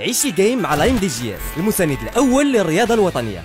عيش الجيم مع لايم دي جي اس، المساند الاول للرياضه الوطنيه.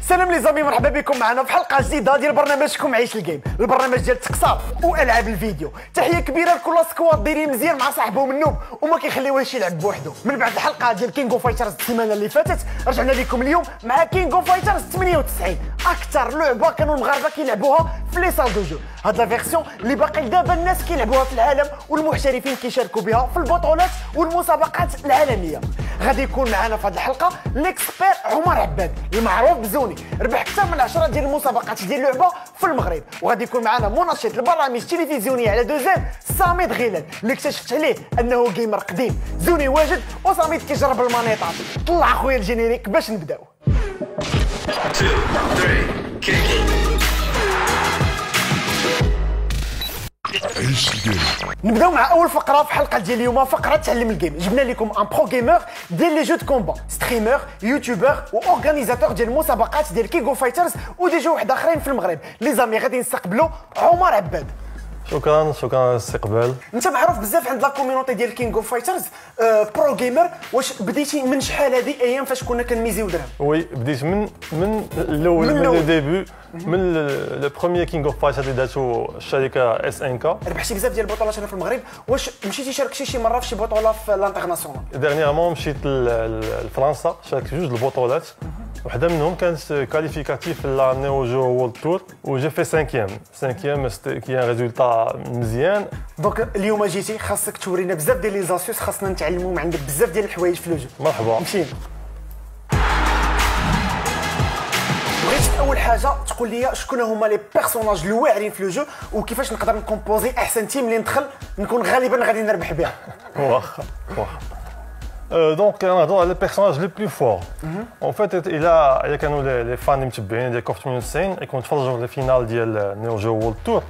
سلام لي زامي، مرحبا بكم معنا في حلقه جديده ديال برنامجكم عيش الجيم، البرنامج ديال التقصاب والعاب الفيديو. تحيه كبيره لكل سكواد دايرين مزيان مع صاحبهم النوب وما كيخليوهش يلعب بوحدو. من بعد الحلقه ديال كينغ اوف فايترز السيمانه اللي فاتت رجعنا لكم اليوم مع كينغ اوف فايترز 98، اكثر لعبه كانوا المغاربه كيلعبوها في لي سال دو جو. هاد لا فيرسيون اللي باقي دابا الناس كيلعبوها في العالم والمحترفين كيشاركوا بها في البطولات والمسابقات العالميه. غادي يكون معنا في هذه الحلقه ليكسبير عمر عباد المعروف بزوني، ربح اكثر من 10 ديال المسابقات ديال اللعبه في المغرب. وغادي يكون معنا منشط البرامج التلفزيونيه على دوزام سامي غيلان اللي اكتشفت عليه انه جيمر قديم. زوني واجد وسامي كيجرب المانيطات. طلع خويا الجينيريك باش نبداو. 2 3 كيك. نبداو مع اول فقره في حلقه ديال اليوم، فقره تعلم الجيم. جبنا لكم ان برو جيمر ديال لي جو دو كومبا، ستريمر، يوتيوبر واورغانيزاتور ديال المسابقات ديال كينغ اوف فايترز ودي جو واحد اخرين في المغرب. لي زامي غادي نستقبلوا عمر عباد. شكرا على الاستقبال. انت معروف بزاف عند لا كوميونيتي ديال كينغ اوف فايترز، برو جيمر. واش بديتي من شحال هذه ايام فاش كنا كنميزيو درهم؟ وي بديت من الاول، من لو ديبي، من لو بروميير كينغ اوف فايتر اللي داتو الشركه اس ان كا. ربحتي بزاف ديال البطولات هنا في المغرب. واش مشيتي شاركتي شي مره في شي بطوله في الانترناسيونال؟ ديرنييرمون مشيت لفرنسا، شاركت جوج البطولات، وحده منهم كانت كاليفيكاتيف لا نيو جو وورلد تور وجي في 5 كي ان ريزولتا مزيان. دونك اليوم جيتي خاصك تورينا بزاف ديال لي زاسيوس، خاصنا نتعلموا من عندك بزاف ديال الحوايج في لوجو. مرحبا. مشينا. بغيت اول حاجه تقول لي شكون هما لي بيرسوناج الواعرين في لوجو وكيفاش نقدر نكومبوزي احسن تيم اللي ندخل نكون غالبا غادي نربح بها. واخا. دونك نهضروا على لي بيرسوناج لي بلو فور. اون فيت الا كانوا لي فان اللي متبعين ديال كوف 98 يكونوا تفرجوا لي فينال ديال نيو جو وورلد تور،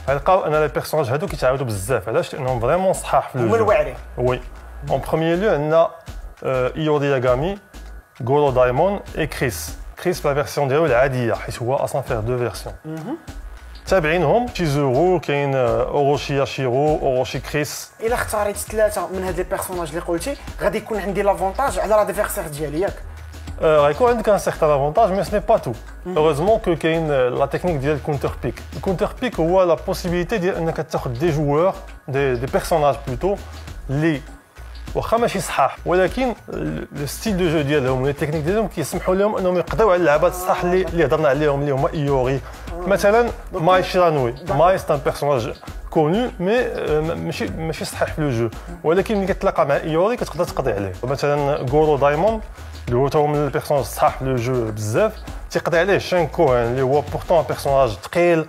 غنلقاو ان لي بيرسوناج هادو كيتعاودوا بزاف. علاش؟ لانهم فريمون صحاح في لوجو. هما الواعرين. وي. اون بروميير لو عندنا ايو دياغامي، غورو دايمون اي كريس لا فيرسيون ديالو العاديه، حيت هو اصلا فيه دو فيرسيون. تابعينهم شيزورو، كاين اوروشي ياشيرو، اوروشي كريس. الا اختاريت ثلاثه من هاد لي بيرسوناج اللي قلتي غادي يكون عندي لافونتاج على لادفيرسير ديالي، ياك؟ غيكون عندك ان سيغتان افونتاج، مي سني با تو. هوروزمون كو كاين لا تكنيك ديال الكونتر بيك. الكونتر بيك هو لا بوسيبيليتي ديال انك تاخذ دي جوار دي بيرسوناج بلوتو اللي واخا ماشي صحاح، ولكن لو ستيل دو جو ديالهم ولي تكنيك ديالهم كيسمحوا لهم انهم يقضيو على اللعبات الصح اللي هضرنا عليهم، اللي هما ايوري مثلا. ماي شيرانوي، ماي سي ان بيرسوناج كونو مي ماشي صحيح في لو جو، ولكن ملي كتلاقى مع ايوري كتقدر تقضي عليه. مثلا غورو دايمون اللي هو تا هو من البيرسوناج الصحاح في لو جو بزاف، تيقضي عليه شان كوهن اللي هو بورتون بيرسوناج ثقيل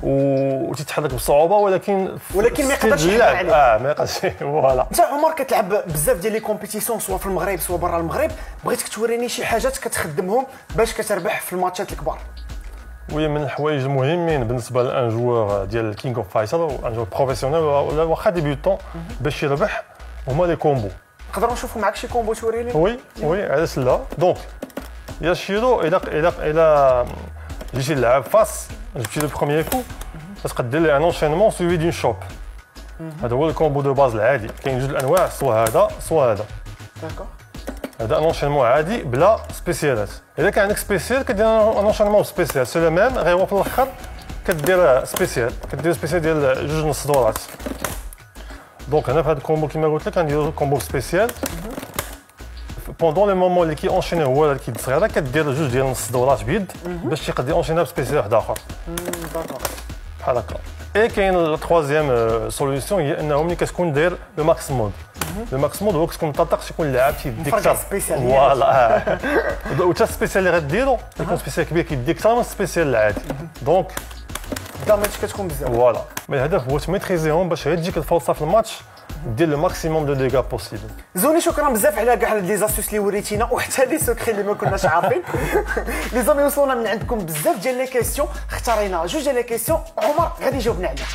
وتيتحرك بصعوبه، ولكن ما يقدرش يلعب عليه. ما يقدرش. فوالا. انت عمر كتلعب بزاف ديال لي كومبيتيسيون سواء في المغرب سواء برا المغرب، بغيتك توريني شي حاجات كتخدمهم باش كتربح في الماتشات الكبار. وي، من الحوايج المهمين بالنسبه لان جوار ديال كينغ اوف فايتر وان جوار بروفيسيونيل ولا واخا ديبيوتون باش يربح، هما لي كومبو. نقدروا نشوفوا معاك شي كومبو توريني؟ وي علاش لا. دونك ياشيرو الى جيتي تلعب فاس، جبتي لو بروميير كو تقدر لي ان انشينمون سويفي دون شوب. هذا هو الكومبو دو باز العادي. كاين جوج الانواع، سوا هذا سوا هذا. داكور. هذا ان انشينمون عادي بلا سبيسيالات. اذا كان عندك سبيسيال كدير ان انشينمون سبيسيال، سو لو ميم غير هو في الاخر كدير سبيسيال ديال جوج نص دورات. دونك هنا في هذا الكومبو كيما قلت لك غنديرو كومبو سبيسيال. بوندون لي مومون اللي كيونشيني هو اللي كيد صغيره كدير جوج ديال نص دورات بيد باش يقدر يونشيني بسبيسيال واحد اخر. داكور. بحال هكا. اي كاين لا تروازيام سوليوشن هي انه ملي كتكون داير لو ماكس مود. لو ماكس مود هو كتكون طاطق شكون اللاعب تيديك فرجع سبيسيال. فوالا. وتا السبيسيال اللي غديرو يكون سبيسيال كبير كيديك اكثر من السبيسيال العادي. دونك الدامج كتكون بزاف. فوالا. مي الهدف هو تميتريزيهم باش غير تجيك الفرصه في الماتش دير لو ماكسيموم دو ديغا بوسيبل. زوني شكرا بزاف على كاع لي زاسيوس اللي وريتينا وحتى لي سوكري اللي ما كناش عارفين. لي زامي وصلنا من عندكم بزاف ديال لي كيسيون، اختارينا جوج ديال لي كيسيون، عمر غادي يجاوبنا عليها.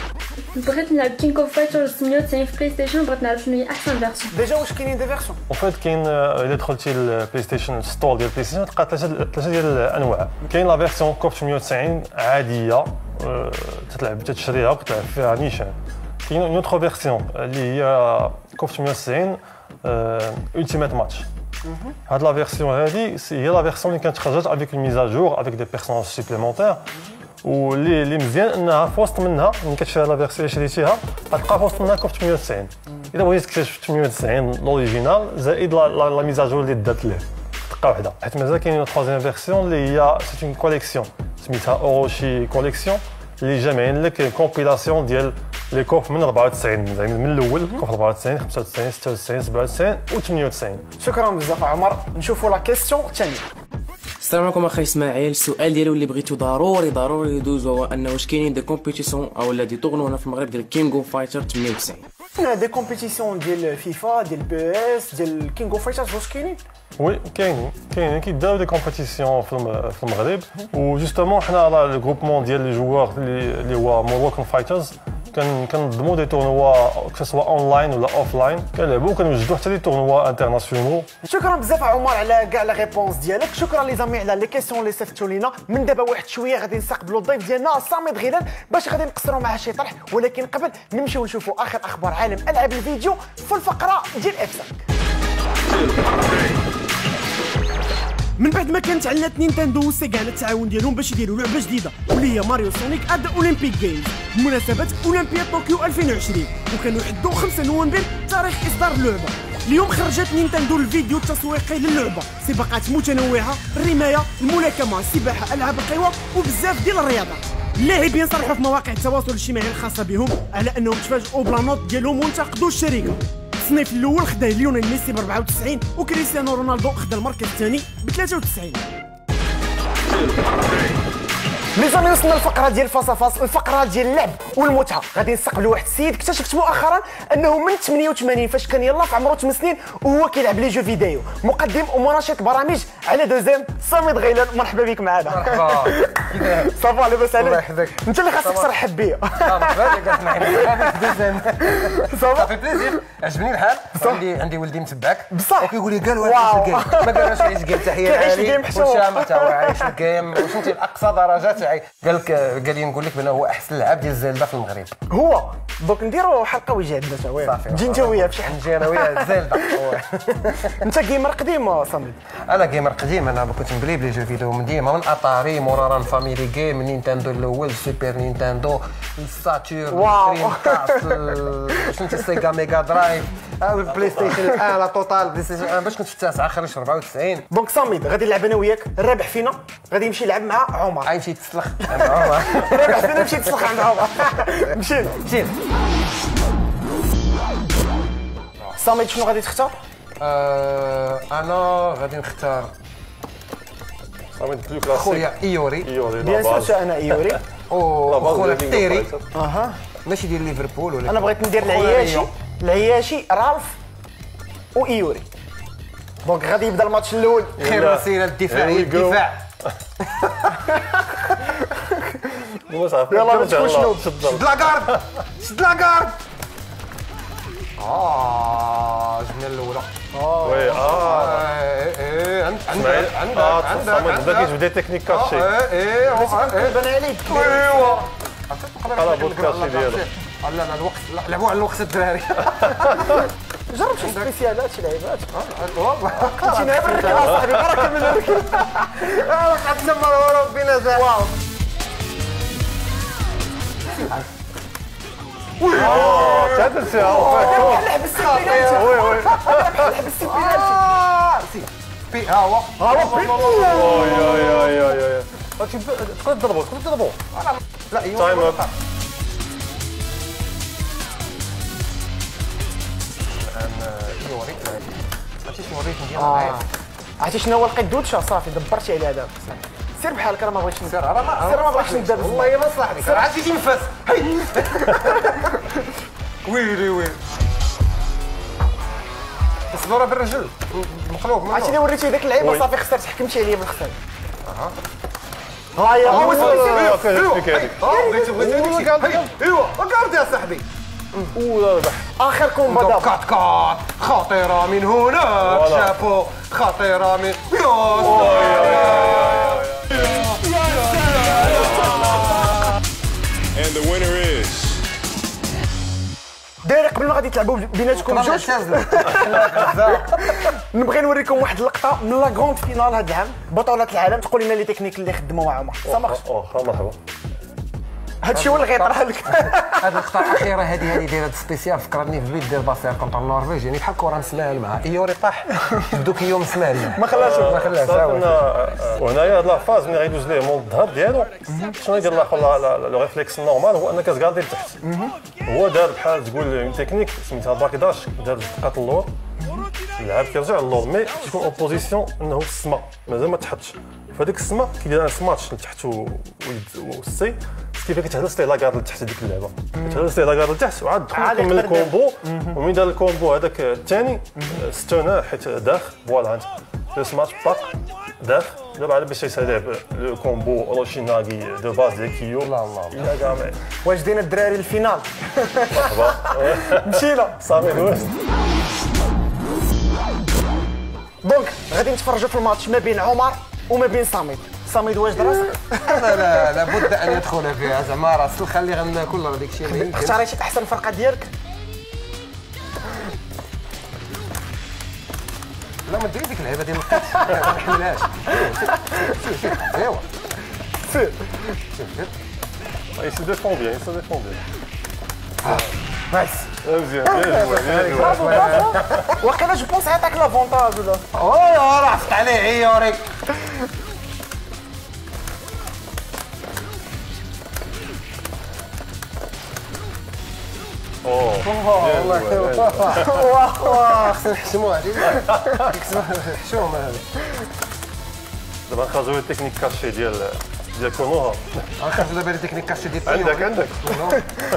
بغيت نلعب كينغ اوف فايترز 98 في بلاي ستيشن، بغيت نعرف شنو هي احسن فيرسيون. ديجا واش كاينين دي فيرسيون؟ اون فيت كاين الا دخلتي البلاي ستيشن ستور ديال البلاي ستيشن تلقى ثلاثه ديال الانواع. كاين لا فيرسيون كوف 98 عاديه تتلعب تشريها وكتلعب فيها نيشان. كاين اون اوتر فيرسيون اللي هي كوف 98 Ultimate Match. هاد لا فيرسيون هادي هي لا فيرسيون اللي كانت خرجت افيك اون ميز اجور افيك دي بيرسوناج سوبليمونتير واللي مزيان انها في وسط منها ملي كتشري لا فيرسيون اللي شريتيها غتلقى في وسط منها كوف 890 الا بغيتي تكتشف 890 لوريجينال زائد لا ميز اجور اللي دات ليه دقه واحده حيت مازال كاينه ثروزيام فيرسيون اللي هي سي اون كوليكسيون سميتها اوروشي كوليكسيون اللي جامعين لك كومبيلاسيون ديال لي كوف من 94 زعما من الاول كوف 94 95 96 97 و 98. شكرا بزاف عمر. نشوفوا لا كيسيون الثانيه. السلام عليكم اخي اسماعيل. السؤال ديالو اللي بغيتو ضروري يدوزو هو انه واش كاينين دي كومبيتيسيون او لا دي طورنو هنا في المغرب ديال كينغ اوف فايتر 98. دي كومبيتيسيون ديال فيفا ديال بي اس ديال كينغ اوف فايترز واش كاينين؟ وي كاينين كيداو دي كومبيتيسيون في المغرب وجوستومون حنا على لو غروبمون ديال لي جوار اللي هو موروكان فايترز كنضموا دي تورنوا كسوا اونلاين ولا اوفلاين كنلعبوا كنوجدوا حتى لي تورنوا انترناسيونال. شكرا بزاف عمر على كاع لا ريبونس ديالك. شكرا لي زامي على لي كيسيون اللي صيفطوا لينا. من دابا واحد شويه غادي نستقبلوا الضيف ديالنا صامد غيلان باش غادي نقصروا معاه شي طرح ولكن قبل نمشيو نشوفوا اخر اخبار عالم العاب الفيديو في الفقره ديال اف 5. من بعد ما كانت علات نينتندو وسيغا على التعاون ديالهم باش يديروا لعبه جديده واللي هي ماريو سونيك اد اولمبيك جيمز بمناسبه اولمبياد طوكيو 2020 وكانوا يحدوا 5 نوفمبر تاريخ اصدار اللعبه. اليوم خرجت نينتندو الفيديو التسويقي للعبه، سباقات متنوعه، الرمايه، الملاكمه، السباحه، العاب القوى وبزاف ديال الرياضات. اللاعبين صرحوا في مواقع التواصل الاجتماعي الخاصه بهم على انهم تفاجئوا بلانوت ديالهم وانتقدوا الشركه. التصنيف الاول خداه ليونيل ميسي ب 94 وكريستيانو رونالدو خدا المركز الثاني ب 93. لي زامي وصلنا للفقره ديال فاصافاس، الفقره ديال اللعب والمتعه. غادي نستقبلوا واحد السيد اكتشفت مؤخرا انه من 88 فاش كان يلاه في عمره 8 سنين وهو كيلعب لي جو فيديو، مقدم ومناشط برامج على دوزيم صامد غيلان. مرحبا بك معنا. مرحبا. صافا لاباس عليك؟ الله يحفظك. انت اللي خاصك ترحب بيا. مرحبا بك اسماعيل. دوزيم. صافا صافي بليزير. عجبني الحال. عندي ولدي متبعك بصح وكيقول لي قال عيش الجيم ما قالش عيش الجيم. تحيه كيعيش لعلي الجيم حتى هو. وشام حتى هو عايش الجيم. وصلتي لاقصى درجات. قال لي نقول لك بانه هو احسن لعاب ديال زلدا في المغرب. هو دوك نديروا حلقه وجه عندنا تا وين تجي انت وياه بشي حاجه. نجي انا وياه زلدا. انت جيمر قديم صامد؟ انا جيمر قديم. انا كنت مقلب لي جو فيديو من ديما من اتاري مورا ران فاميلي جيم من نينتندو الاول سوبر نينتندو الساتير دريم كاست شنو السيجا ميجا درايف البلاي ستيشن الان لا توتال بلاي ستيشن الان باش كنت في التاسعه خرجت 94. دونك صامد غادي نلعب انا وياك. الرابح فينا غادي يمشي يلعب مع عمر. غيمشي يتسلخ عند عمر. الرابح فينا يمشي يتسلخ عند عمر. مشينا. صامد شنو غادي تختار؟ انا غادي نختار صامد بلو كلاسيك خويا ايوري. بيان سور انا ايوري. وخويا تيري اها ماشي ديال ليفربول ولا انا بغيت ندير العياشي رالف وايوري. دونك غادي يبدا الماتش الاول. خير وسيله الدفاع هي الدفاع. يلا ندخل شنو؟ شد لاكارد شد لاكارد. جبنا الاولى. وي عندك صامد بدا كيجبد تكنيك كاشي. بان عليك. ايوا على بودكاست ديالو. لا الوقت لعبوا على الوقت الدراري. جرب شي سبيسيالات شي لعيبات. كنتي نافر صاحبي بركه من هذيك. واحد لما ربنا زاد. واو هذا الساعه لعب السبيلات. وي لعب السبيلات. بي ها هو يا تقدر تضربوا لا تايم اب. يوريك عرفتي شنو وريت ندير عرفتي شنو هو القدوتشا؟ صافي دبرتي على هذا. سير بحالك راه ما بغيتش سير ما بغيتش ندابز. والله ما صاحبي راه عاد تنفس. ويلي الصدوره بالرجل مقلوب. عرفتي وريتي داك اللعيبه صافي خسرت حكمتي عليا بالخسر. ها هي ايوا وقعت يا صاحبي. اخر كومبا دابا. كات خطيره من هناك شافو خطيره من And the winner is داير قبل ما غادي تلعبوا بيناتكم جوج نبغي نوريكم واحد اللقطه من لا غروند فينال هذا العام بطوله العالم. تقول لنا لي تكنيك اللي خدموا عمر سامحش. واخا مرحبا. هادشي هو اللي غيطرح لك. هذه اللقطه الاخيره هذه دايره سبيسيال فكرني في البيت ديال باسير كونتر النورفيج يعني بحال كره مسمال معها ايوري طاح دوك يوم مسمال ما خلاش وهنايا هاد لافاز ملي غيدوز ليه مول الظهر ديالو شنو يدير الاخر لو ريفليكس نورمال هو انك تغادي لتحت. هو دار بحال تقول اون تكنيك سميتها باك داش دار دقات اللور اللعاب كيرجع للور مي تكون اوبوزيسيون انه في السما مازال ما تحطش فهاديك السما كيدير ان سماتش لتحت والسي كيف كتهلس ليه لاكار لتحت ديك اللعبه كتهلس ليه لاكار لتحت وعاد كمل الكومبو ومن دار الكومبو هذاك الثاني ستونا حيت داخ فوالا انت سماتش باك داخ دابا على باش يسالي لو كومبو روشيناغي دو باز ديال كيو لا كاع واش دينا الدراري الفينال مشينا صافي دوز. دونك غادي نتفرجوا في الماتش ما بين عمر وما بين صامد. صامد واش درا؟ لا لابد ان يدخل فيها زعما راسل خلي غناكل راه داك الشيء ما يمكن. اختاريتي احسن فرقه ديالك؟ لا ما ديري ديك اللعيبه ديال القش ما نحملهاش. ايوا سير يسو ديفون بيان يسو ديفون بيان نايس مزيان بيان برافو برافو. واقيلا جو بونس عطاك لافونتاج ولا راه عفت عليه عيوري. والله واه خصنا نحشموه حشومه هذا. دابا نخرجوا التكنيك كاشي ديال كونوها. غنخرجوا دابا لي تكنيك كاشي ديال عندك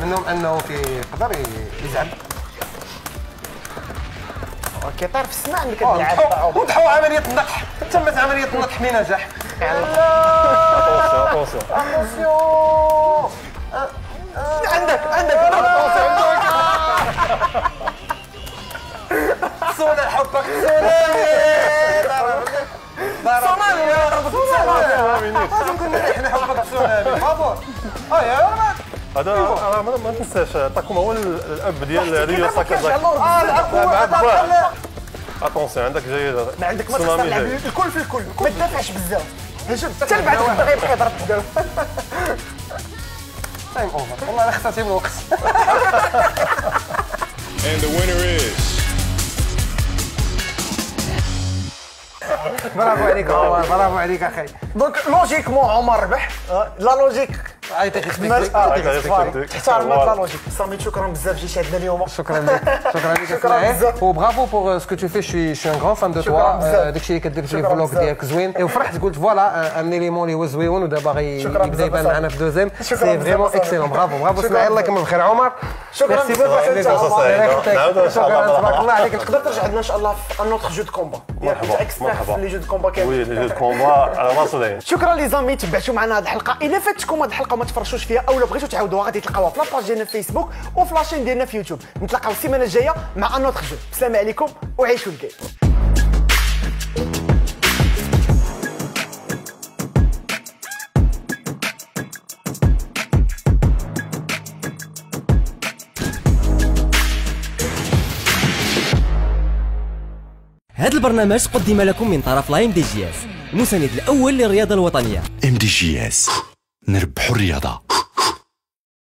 منهم انه كيقدر يزعل. كيطير في السماء ملي كتلعب. وضحوا عمليه النقح تمت عمليه النقح بنجاح. اتونسيون اتونسيون عندك سونا حبك سونامي لازم كنا احنا حبك سونامي برافو. يا هذا ما تنساش تاكوما هو الاب ديال ريو ساكازاكي. اتونسيون عندك جاي ما عندك ما تخسر تلعب الكل في الكل ما تدافعش بزاف هجم حتى بعد غيبقى يضرب قدام. تايم اوفر والله انا خسرت من الوقت. And the winner is برافو عليك عمر برافو عليك اخي. دونك لوجيكمون عمر ربح. لا لوجيك عيطيك احترمت لا لوجيك. صامي شكرا بزاف جيتي عندنا اليوم. شكرا لك اسماعيل وبرافو بور سكو تو في شي ان غران فان دو توا. داكشي اللي كدير في لي فلوغ ديالك زوين وفرحت قلت فوالا ان اليمون اللي هو زويون ودابا غيبدا يبان معنا في دوزيام سي فريمون اكسيلون. برافو اسماعيل الله يكمل بخير عمر. شكرا بزاف شكرا تبارك الله عليك. تقدر ترجع عندنا ان شاء الله في ان اوتر جو دو كومبا. مرحبا لي جو دو كومبا وي لي جو دو كومبا على راسو داير. شكرا لي زامي تبعتوا معنا هذه الحلقه. الا فاتتكم هذه الحلقه وما تفرجتوش فيها او بغيتوا تعاودوها غادي تلقاوها في لاباج ديالنا في فيسبوك وفي لاشين ديالنا في يوتيوب. نتلاقاو السيمانه الجايه مع ان اوتر جو. السلام عليكم وعيشوا الجيم. هذا البرنامج قدم لكم من طرف لايم دي جي اس المساند الاول للرياضه الوطنيه. MDGS نربحوا الرياضه.